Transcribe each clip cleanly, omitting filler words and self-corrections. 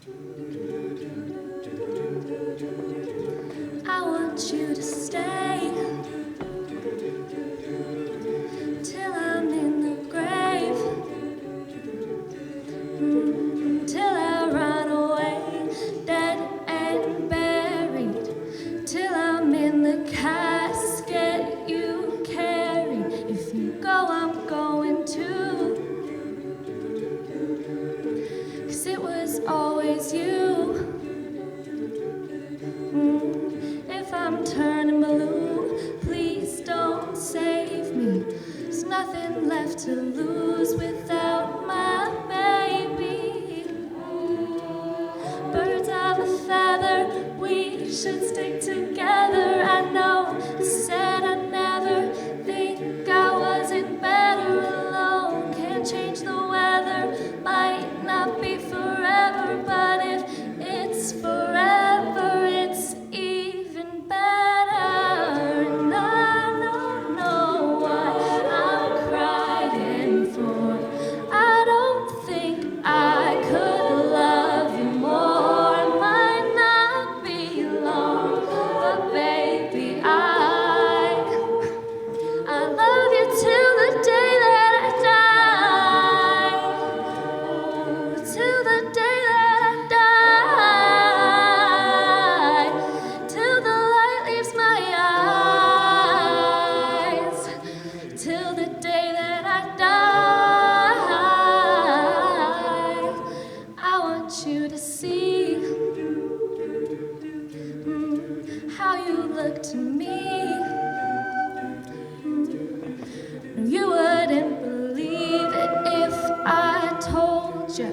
I want you to stay till I'm in the grave, till I run away, dead and buried, till I'm in the casket you carry. If you go, I'm going too, 'cause it was always you. If I'm turning blue, please don't save me. There's nothing left to lose without my baby. Birds of a feather, we should stick together. I know I said I'd never think I wasn't better alone. Can't change the weather, might not be forever, but if it's forever, it's even better. And I don't know what I'm crying for. I don't think I could love you more. It might not be long, but baby, I love you till the day that I die. Oh, till the day that I die. Till the light leaves my eyes. Till the day that I die. I want you to see how you look to me. You wouldn't believe it if I told you.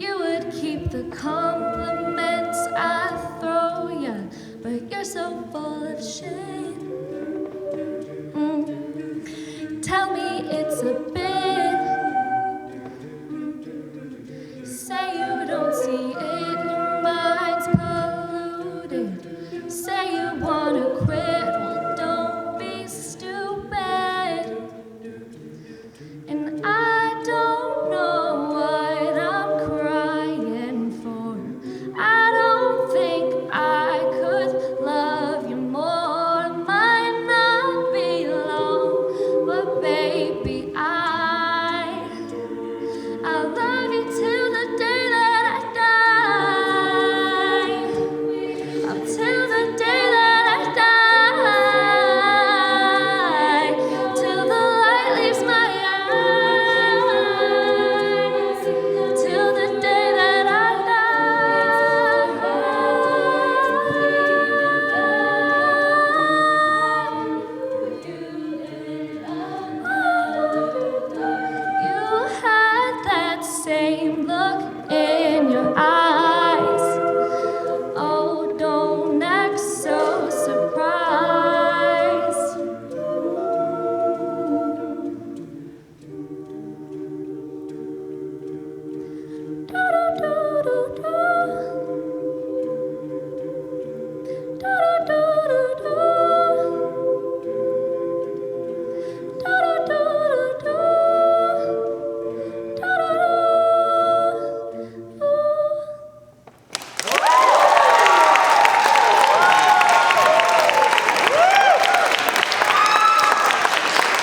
You would keep the calm